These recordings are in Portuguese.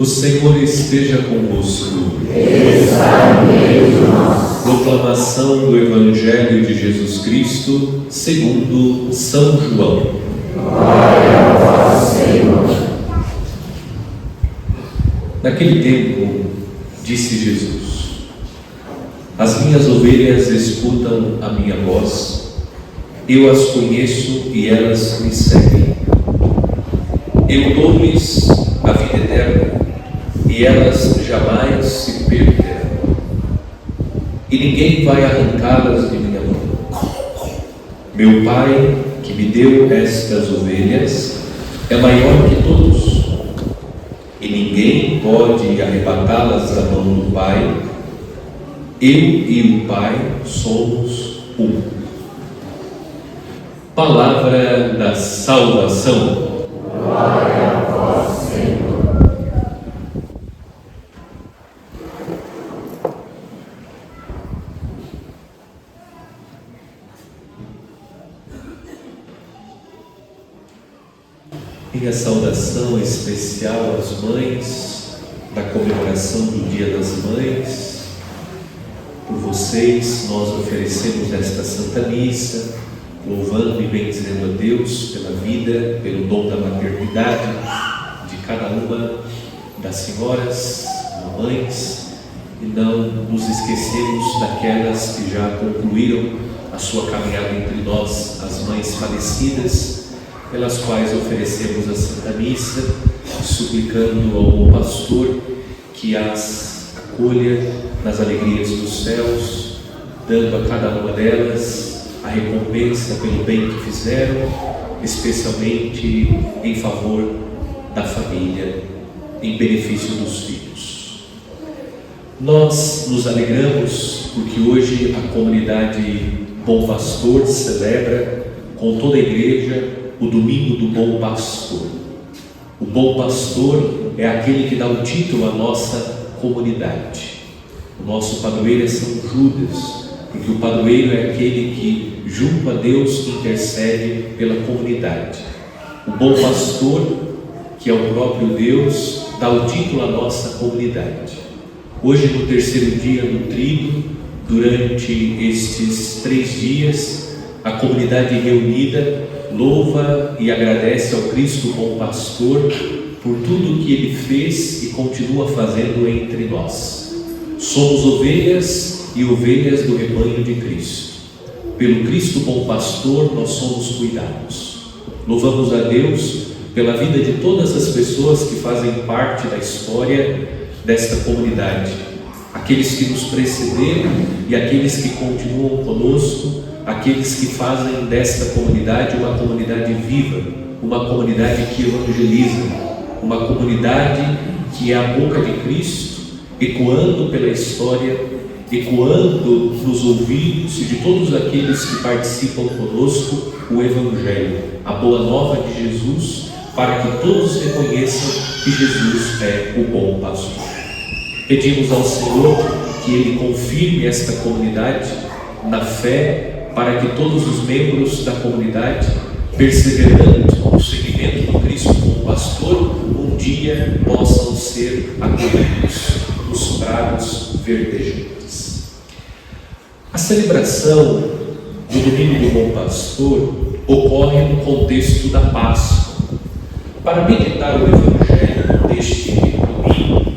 O Senhor esteja convosco. Está no meio de nós. Proclamação do Evangelho de Jesus Cristo segundo São João. Glória a vós, Senhor. Naquele tempo, disse Jesus: As minhas ovelhas escutam a minha voz, eu as conheço e elas me seguem. Eu dou-lhes a vida eterna, e elas jamais se perderão, e ninguém vai arrancá-las de minha mão. Meu Pai, que me deu estas ovelhas, é maior que todos, e ninguém pode arrebatá-las da mão do Pai. Eu e o Pai somos um. Palavra da salvação. Glória a vós, Senhor. Minha saudação especial às mães, da comemoração do Dia das Mães. Por vocês, nós oferecemos esta Santa Missa, louvando e bendizendo a Deus pela vida, pelo dom da maternidade de cada uma das senhoras, mamães, e não nos esquecemos daquelas que já concluíram a sua caminhada entre nós, as mães falecidas, pelas quais oferecemos a Santa Missa, suplicando ao bom pastor que as acolha nas alegrias dos céus, dando a cada uma delas a recompensa pelo bem que fizeram, especialmente em favor da família, em benefício dos filhos. Nós nos alegramos porque hoje a comunidade Bom Pastor celebra com toda a igreja o Domingo do Bom Pastor. O Bom Pastor é aquele que dá o título à nossa comunidade. O nosso padroeiro é São Judas, porque o padroeiro é aquele que, junto a Deus, intercede pela comunidade. O Bom Pastor, que é o próprio Deus, dá o título à nossa comunidade. Hoje, no terceiro dia do Tríduo, durante estes 3 dias, a comunidade reunida louva e agradece ao Cristo Bom Pastor por tudo o que Ele fez e continua fazendo entre nós. Somos ovelhas e ovelhas do rebanho de Cristo. Pelo Cristo Bom Pastor nós somos cuidados. Louvamos a Deus pela vida de todas as pessoas que fazem parte da história desta comunidade, aqueles que nos precederam e aqueles que continuam conosco, aqueles que fazem desta comunidade uma comunidade viva, uma comunidade que evangeliza, uma comunidade que é a boca de Cristo, ecoando pela história, ecoando nos ouvidos e de todos aqueles que participam conosco o Evangelho, a boa nova de Jesus, para que todos reconheçam que Jesus é o bom pastor. Pedimos ao Senhor que Ele confirme esta comunidade na fé, para que todos os membros da comunidade, perseverando no seguimento do Cristo como pastor, um dia possam ser acolhidos nos prados verdejantes. A celebração do Domingo do Bom Pastor ocorre no contexto da Páscoa. Para meditar o Evangelho deste domingo,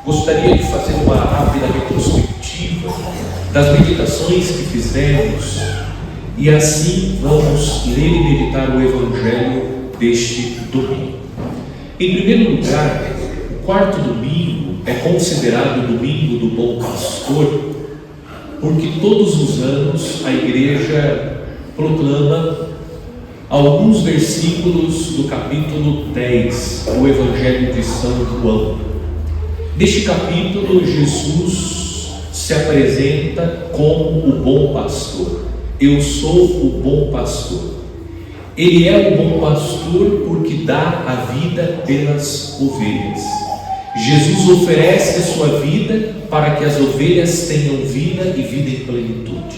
gostaria de fazer uma rápida retrospectiva das meditações que fizemos, e assim vamos ler e meditar o Evangelho deste domingo. Em primeiro lugar, o quarto domingo é considerado o Domingo do Bom Pastor, porque todos os anos a Igreja proclama alguns versículos do capítulo 10 do Evangelho de São João. Neste capítulo, Jesus se apresenta como o bom pastor. Eu sou o bom pastor. Ele é o bom pastor porque dá a vida pelas ovelhas. Jesus oferece a sua vida para que as ovelhas tenham vida e vida em plenitude.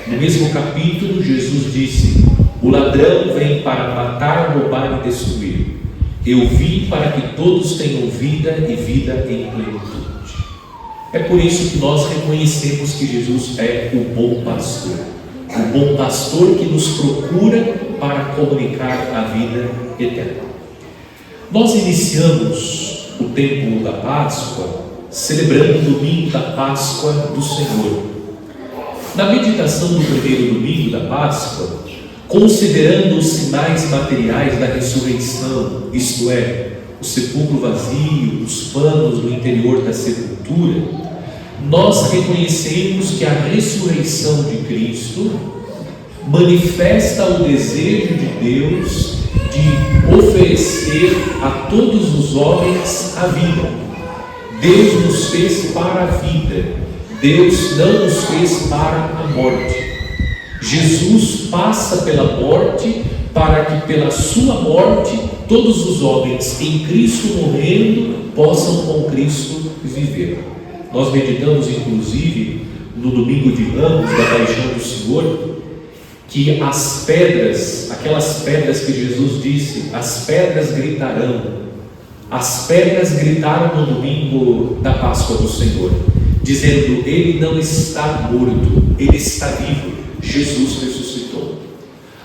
No mesmo capítulo, Jesus disse: o ladrão vem para matar, roubar e destruir. Eu vim para que todos tenham vida e vida em plenitude. É por isso que nós reconhecemos que Jesus é o bom pastor. O bom pastor que nos procura para comunicar a vida eterna. Nós iniciamos o tempo da Páscoa celebrando o domingo da Páscoa do Senhor. Na meditação do primeiro domingo da Páscoa, considerando os sinais materiais da ressurreição, isto é, o sepulcro vazio, os panos no interior da sepultura, nós reconhecemos que a ressurreição de Cristo manifesta o desejo de Deus de oferecer a todos os homens a vida. Deus nos fez para a vida, Deus não nos fez para a morte. Jesus passa pela morte para que pela sua morte todos os homens em Cristo morrendo possam com Cristo viver. Nós meditamos inclusive no domingo de Ramos da Paixão do Senhor que as pedras, aquelas pedras que Jesus disse, as pedras gritarão. As pedras gritaram no domingo da Páscoa do Senhor, dizendo: Ele não está morto, Ele está vivo. Jesus ressuscitou.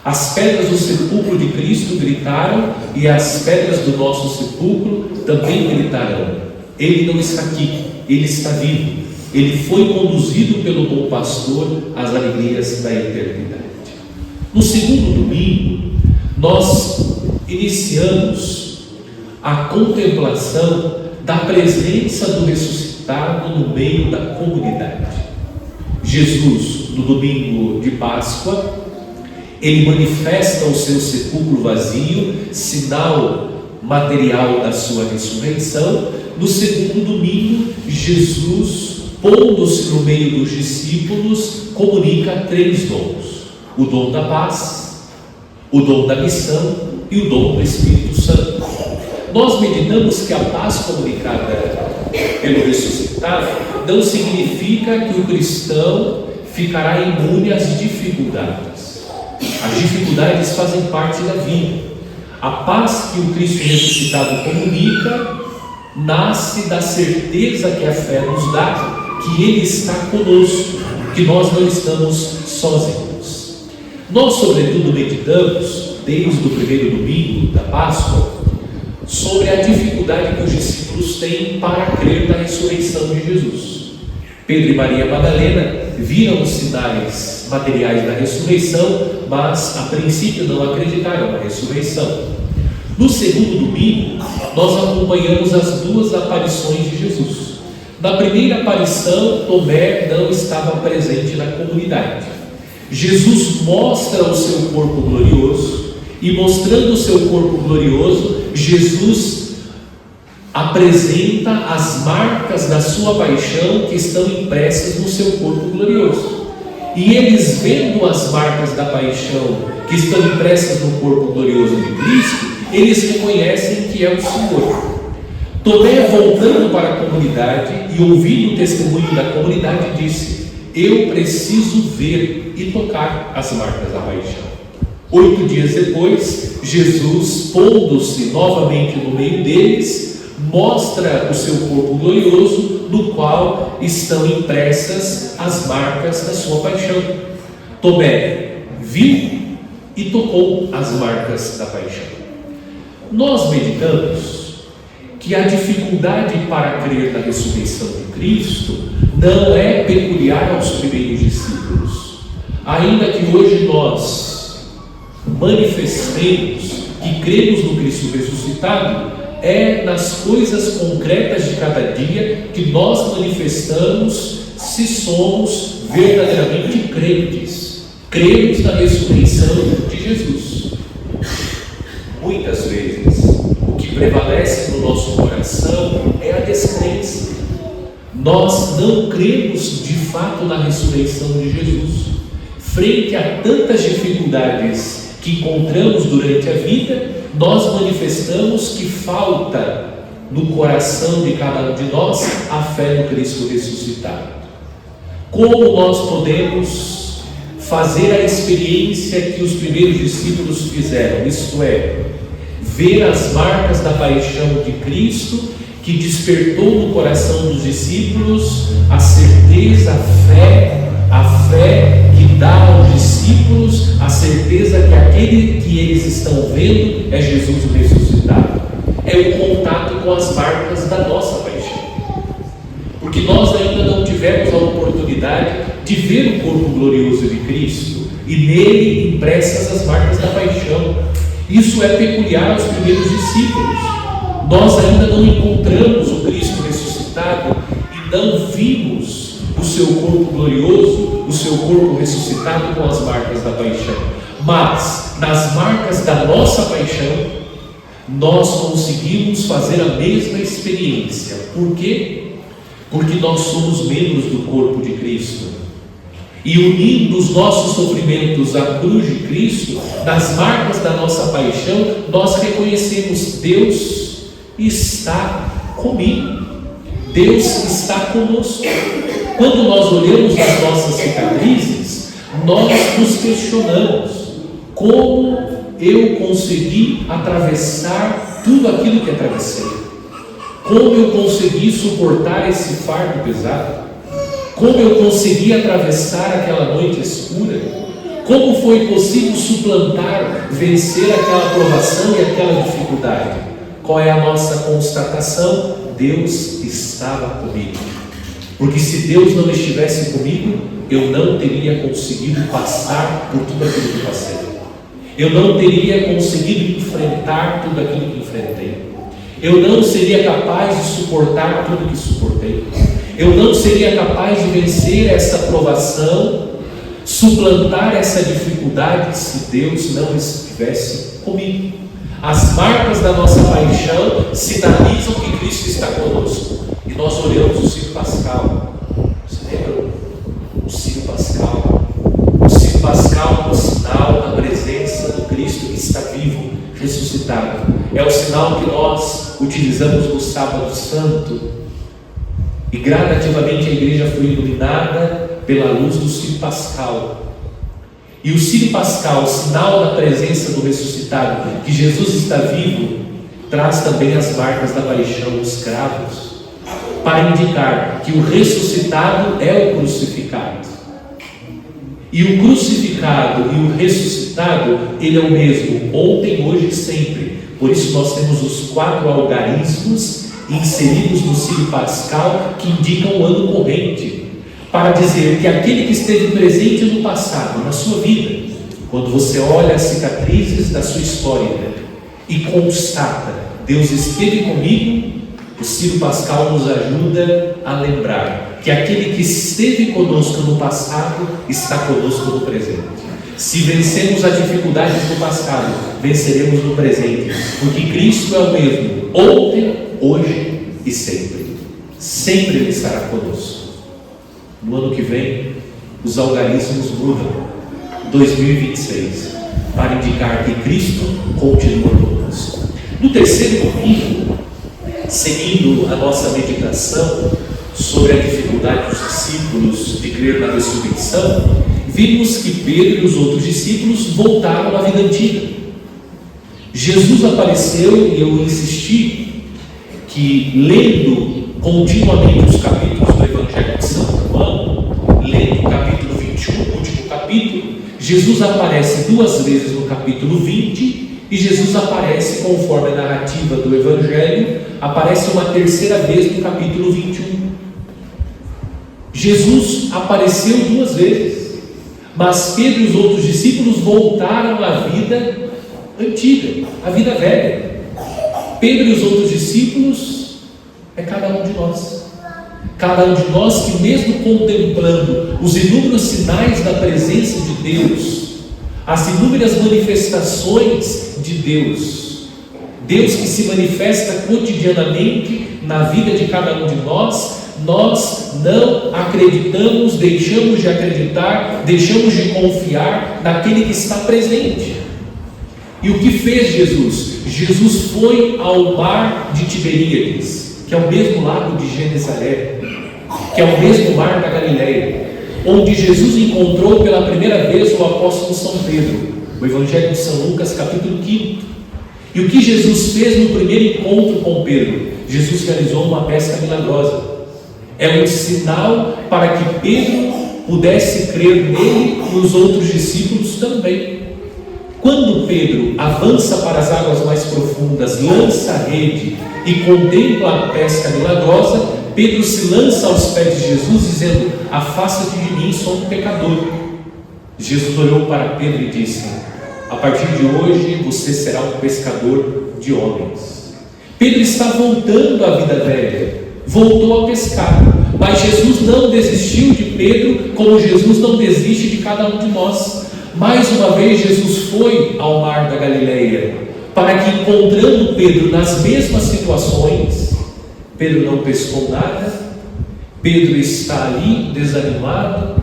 As pedras do sepulcro de Cristo gritaram e as pedras do nosso sepulcro também gritarão: Ele não está aqui, Ele está vivo. Ele foi conduzido pelo bom pastor às alegrias da eternidade. No segundo domingo, nós iniciamos a contemplação da presença do ressuscitado no meio da comunidade. Jesus, no domingo de Páscoa, ele manifesta o seu sepulcro vazio, sinal material da sua ressurreição. No segundo domingo, Jesus, pondo-se no meio dos discípulos, comunica 3 dons: o dom da paz, o dom da missão e o dom do Espírito Santo. Nós meditamos que a paz comunicada pelo ressuscitado não significa que o cristão ficará imune às dificuldades. As dificuldades fazem parte da vida. A paz que o Cristo ressuscitado comunica nasce da certeza que a fé nos dá, que Ele está conosco, que nós não estamos sozinhos. Nós, sobretudo, meditamos, desde o primeiro domingo da Páscoa, sobre a dificuldade que os discípulos têm para crer na ressurreição de Jesus. Pedro e Maria Madalena viram os sinais materiais da ressurreição, mas a princípio não acreditaram na ressurreição. No segundo domingo, nós acompanhamos as 2 aparições de Jesus. Na primeira aparição, Tomé não estava presente na comunidade. Jesus mostra o seu corpo glorioso, e mostrando o seu corpo glorioso, Jesus apresenta as marcas da sua paixão que estão impressas no seu corpo glorioso. E eles, vendo as marcas da paixão que estão impressas no corpo glorioso de Cristo, eles reconhecem que é o Senhor. Tomé, voltando para a comunidade e ouvindo o testemunho da comunidade, disse: eu preciso ver e tocar as marcas da paixão. 8 dias depois, Jesus, pondo-se novamente no meio deles, mostra o seu corpo glorioso, no qual estão impressas as marcas da sua paixão. Tomé viu e tocou as marcas da paixão. Nós meditamos que a dificuldade para crer na ressurreição de Cristo não é peculiar aos primeiros discípulos. Ainda que hoje nós manifestemos que cremos no Cristo ressuscitado, é nas coisas concretas de cada dia que nós manifestamos se somos verdadeiramente crentes. Cremos na ressurreição de Jesus. Muitas vezes, o que prevalece no nosso coração é a descrença. Nós não cremos de fato na ressurreição de Jesus. Frente a tantas dificuldades que encontramos durante a vida, nós manifestamos que falta no coração de cada um de nós a fé no Cristo ressuscitado. Como nós podemos fazer a experiência que os primeiros discípulos fizeram, isto é, ver as marcas da paixão de Cristo, que despertou no coração dos discípulos a certeza, a fé que dá aos discípulos a certeza que aquele que eles estão vendo é Jesus o ressuscitado. É o contato com as marcas da nossa paixão, porque nós ainda não tivemos a oportunidade de ver o corpo glorioso de Cristo e nele impressas as marcas da paixão. Isso é peculiar aos primeiros discípulos. Nós ainda não encontramos o Cristo ressuscitado e não vimos o seu corpo glorioso, o seu corpo ressuscitado com as marcas da paixão. Mas nas marcas da nossa paixão, nós conseguimos fazer a mesma experiência. Por quê? Porque nós somos membros do corpo de Cristo. E unindo os nossos sofrimentos à cruz de Cristo, nas marcas da nossa paixão, nós reconhecemos: Deus está comigo, Deus está conosco. Quando nós olhamos as nossas cicatrizes, nós nos questionamos: como eu consegui atravessar tudo aquilo que atravessei? Como eu consegui suportar esse fardo pesado? Como eu consegui atravessar aquela noite escura? Como foi possível suplantar, vencer aquela provação e aquela dificuldade? Qual é a nossa constatação? Deus estava comigo. Porque se Deus não estivesse comigo, eu não teria conseguido passar por tudo aquilo que passei. Eu não teria conseguido enfrentar tudo aquilo que enfrentei. Eu não seria capaz de suportar tudo que suportei. Eu não seria capaz de vencer essa provação, suplantar essa dificuldade, se Deus não estivesse comigo. As marcas da nossa paixão sinalizam que Cristo está conosco. E nós olhamos o Círio Pascal. Você lembra? O Círio Pascal. O Círio Pascal é o sinal da presença do Cristo que está vivo, ressuscitado. É o sinal que nós utilizamos no Sábado Santo. E gradativamente a igreja foi iluminada pela luz do Círio Pascal. E o Círio Pascal, sinal da presença do ressuscitado, que Jesus está vivo, traz também as marcas da paixão dos cravos, para indicar que o ressuscitado é o crucificado. E o crucificado e o ressuscitado, ele é o mesmo, ontem, hoje e sempre. Por isso nós temos os 4 algarismos inseridos no Círio Pascal, que indicam o ano corrente, para dizer que aquele que esteve presente no passado, na sua vida, quando você olha as cicatrizes da sua história e constata: Deus esteve comigo, o Círio Pascal nos ajuda a lembrar que aquele que esteve conosco no passado está conosco no presente. Se vencemos as dificuldades do passado, venceremos no presente, porque Cristo é o mesmo ontem, hoje e sempre. Sempre Ele estará conosco. No ano que vem, os algarismos mudam, 2026, para indicar que Cristo continua conosco. No terceiro domingo, seguindo a nossa meditação sobre a dificuldade dos discípulos de crer na ressurreição, vimos que Pedro e os outros discípulos voltaram à vida antiga. Jesus apareceu, e eu insisti que, lendo continuamente os capítulos do Evangelho de São João, lendo o capítulo 21, o último capítulo, Jesus aparece 2 vezes no capítulo 20, e Jesus aparece, conforme a narrativa do Evangelho, aparece uma 3ª vez no capítulo 21. Jesus apareceu 2 vezes, mas Pedro e os outros discípulos voltaram à vida antiga, à vida velha. Pedro e os outros discípulos é cada um de nós. Cada um de nós que, mesmo contemplando os inúmeros sinais da presença de Deus, as inúmeras manifestações de Deus, Deus que se manifesta cotidianamente na vida de cada um de nós não acreditamos, deixamos de acreditar, deixamos de confiar naquele que está presente. E o que fez Jesus? Jesus foi ao mar de Tiberíades, que é o mesmo lago de Genezaré, que é o mesmo mar da Galileia, onde Jesus encontrou pela primeira vez o apóstolo São Pedro, o Evangelho de São Lucas, capítulo 5. E o que Jesus fez no primeiro encontro com Pedro? Jesus realizou uma pesca milagrosa. É um sinal para que Pedro pudesse crer nele e os outros discípulos também. Quando Pedro avança para as águas mais profundas, lança a rede e contempla a pesca milagrosa, Pedro se lança aos pés de Jesus dizendo: afasta-te de mim, sou um pecador. Jesus olhou para Pedro e disse: a partir de hoje você será um pescador de homens. Pedro está voltando à vida velha, voltou a pescar, mas Jesus não desistiu de Pedro, como Jesus não desiste de cada um de nós. Mais uma vez Jesus foi ao mar da Galileia, para que, encontrando Pedro nas mesmas situações, Pedro não pescou nada, Pedro está ali desanimado,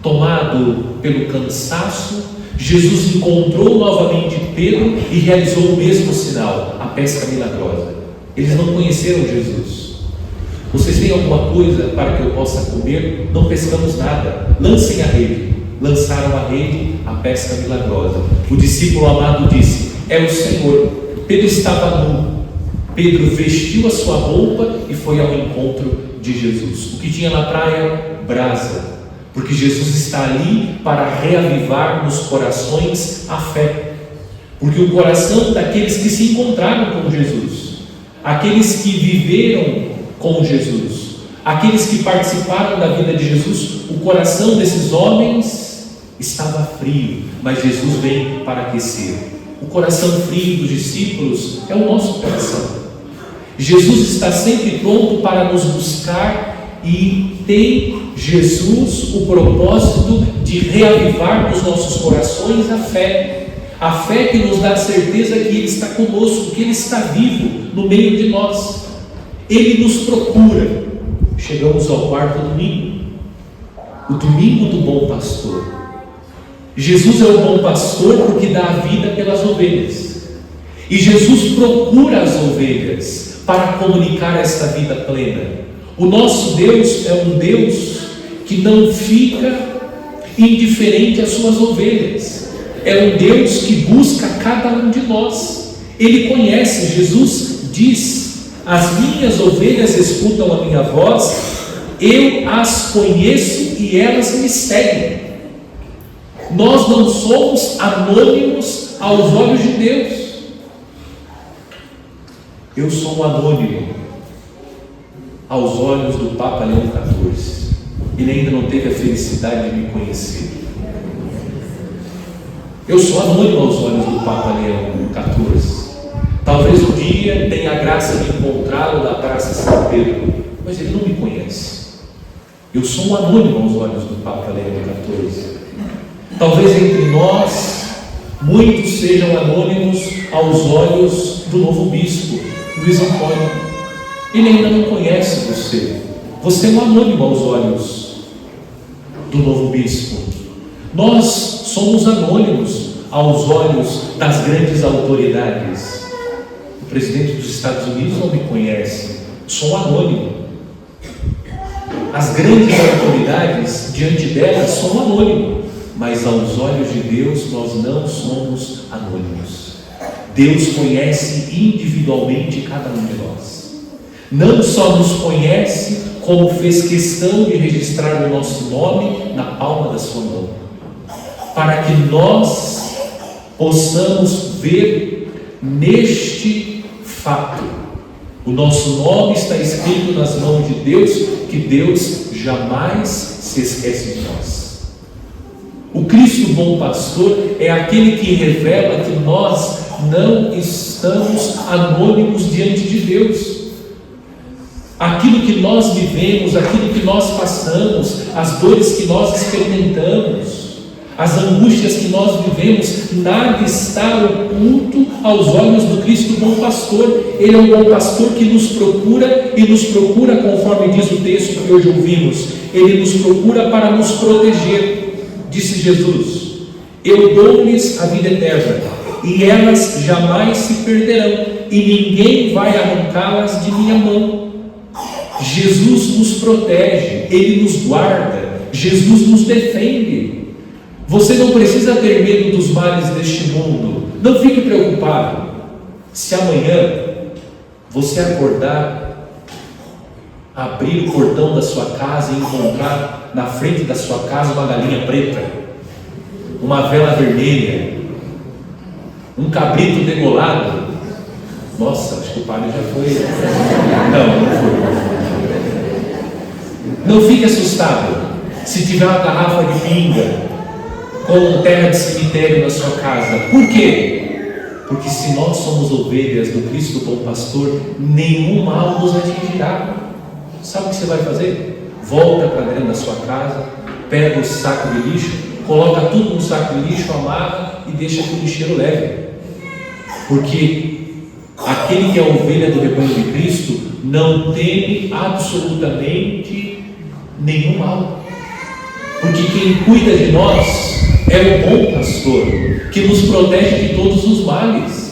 tomado pelo cansaço. Jesus encontrou novamente Pedro e realizou o mesmo sinal, a pesca milagrosa. Eles não conheceram Jesus. Vocês têm alguma coisa para que eu possa comer? Não pescamos nada. Lancem a rede. Lançaram a rede, a pesca milagrosa. O discípulo amado disse: é o Senhor. Pedro estava nu. Pedro vestiu a sua roupa e foi ao encontro de Jesus. O que tinha na praia? Brasa. Porque Jesus está ali para reavivar nos corações a fé. Porque o coração daqueles que se encontraram com Jesus, aqueles que viveram com Jesus, aqueles que participaram da vida de Jesus, o coração desses homens estava frio, mas Jesus vem para aquecer. O coração frio dos discípulos é o nosso coração. Jesus está sempre pronto para nos buscar e tem Jesus o propósito de reavivar nos nossos corações a fé que nos dá a certeza que Ele está conosco, que Ele está vivo no meio de nós. Ele nos procura. Chegamos ao quarto domingo, o domingo do bom pastor. Jesus é o bom pastor porque dá a vida pelas ovelhas, e Jesus procura as ovelhas para comunicar esta vida plena. O nosso Deus é um Deus que não fica indiferente às suas ovelhas. É um Deus que busca cada um de nós. Ele conhece. Jesus diz: as minhas ovelhas escutam a minha voz, eu as conheço e elas me seguem. Nós não somos anônimos aos olhos de Deus. Eu sou um anônimo aos olhos do Papa Leão XIV. Ele ainda não teve a felicidade de me conhecer. Eu sou anônimo aos olhos do Papa Leão XIV. Talvez um dia tenha a graça de encontrá-lo na Praça São Pedro, mas ele não me conhece. Eu sou um anônimo aos olhos do Papa Leão XIV. Talvez entre nós muitos sejam anônimos aos olhos do novo bispo, Luiz Antônio. Ele ainda não conhece você. Você é um anônimo aos olhos do novo bispo. Nós somos anônimos aos olhos das grandes autoridades. O presidente dos Estados Unidos não me conhece. Sou anônimo. As grandes autoridades, diante delas, são anônimos. Mas aos olhos de Deus, nós não somos anônimos. Deus conhece individualmente cada um de nós. Não só nos conhece, como fez questão de registrar o nosso nome na palma da sua mão, para que nós possamos ver neste fato. O nosso nome está escrito nas mãos de Deus, que Deus jamais se esquece de nós. O Cristo bom pastor é aquele que revela que nós não estamos anônimos diante de Deus. Aquilo que nós vivemos, aquilo que nós passamos, as dores que nós experimentamos, as angústias que nós vivemos, nada está oculto aos olhos do Cristo bom pastor. Ele é um bom pastor que nos procura, e nos procura conforme diz o texto que hoje ouvimos. Ele nos procura para nos proteger. Disse Jesus: eu dou-lhes a vida eterna, e elas jamais se perderão, e ninguém vai arrancá-las de minha mão. Jesus nos protege, Ele nos guarda, Jesus nos defende. Você não precisa ter medo dos males deste mundo. Não fique preocupado. Se amanhã você acordar, abrir o portão da sua casa e encontrar na frente da sua casa uma galinha preta, uma vela vermelha, um cabrito degolado, nossa, acho que o padre já foi. Não foi. Não fique assustado se tiver uma garrafa de pinga com terra de cemitério na sua casa. Por quê? Porque se nós somos ovelhas do Cristo bom pastor, nenhum mal nos atingirá. Sabe o que você vai fazer? Volta para dentro da sua casa, pega o saco de lixo, coloca tudo no saco de lixo, amarra e deixa que o lixeiro leve. Porque aquele que é ovelha do rebanho de Cristo não teme absolutamente nenhum mal. Porque quem cuida de nós é o bom pastor, que nos protege de todos os males.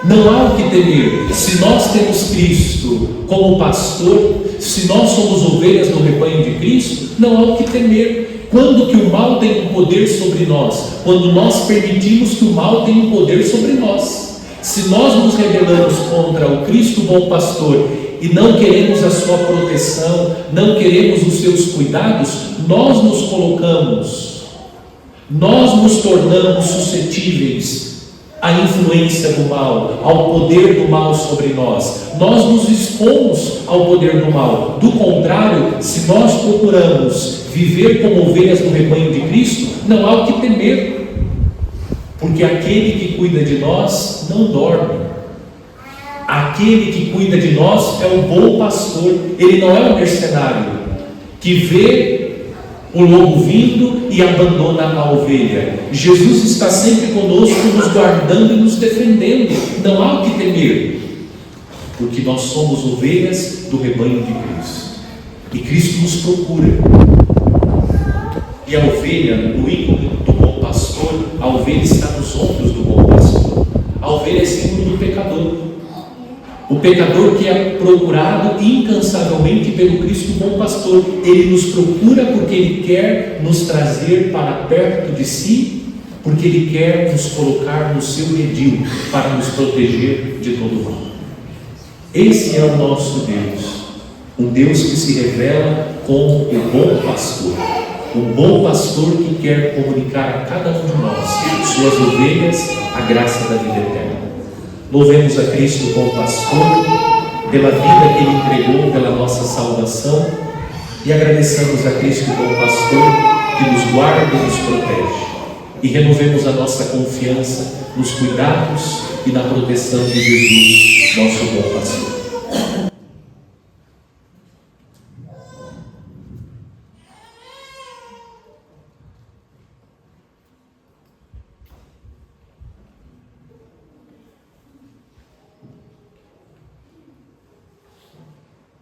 Não há o que temer. Se nós temos Cristo como pastor, se nós somos ovelhas do rebanho de Cristo, não há o que temer. Quando que o mal tem um poder sobre nós? Quando nós permitimos que o mal tenha um poder sobre nós. Se nós nos rebelamos contra o Cristo bom pastor e não queremos a sua proteção, não queremos os seus cuidados, nós nos colocamos, nós nos tornamos suscetíveis à influência do mal, ao poder do mal sobre nós. Nós nos expomos ao poder do mal. Do contrário, se nós procuramos viver como ovelhas do rebanho de Cristo, não há o que temer. Porque aquele que cuida de nós não dorme. Aquele que cuida de nós é o bom pastor. Ele não é um mercenário que vê o lobo vindo e abandona a ovelha. Jesus está sempre conosco, nos guardando e nos defendendo. Não há o que temer, porque nós somos ovelhas do rebanho de Cristo. E Cristo nos procura. E a ovelha, no ícone do bom pastor, a ovelha está nos ombros do bom pastor. A ovelha é símbolo do pecador. O pecador que é procurado incansavelmente pelo Cristo bom pastor. Ele nos procura porque Ele quer nos trazer para perto de si, porque Ele quer nos colocar no seu redil para nos proteger de todo mal. Esse é o nosso Deus, um Deus que se revela como o bom pastor. Um bom pastor que quer comunicar a cada um de nós, suas ovelhas, a graça da vida eterna. Louvemos a Cristo bom pastor, pela vida que Ele entregou, pela nossa salvação, e agradeçamos a Cristo bom pastor, que nos guarda e nos protege. E renovemos a nossa confiança nos cuidados e na proteção de Jesus, nosso bom pastor.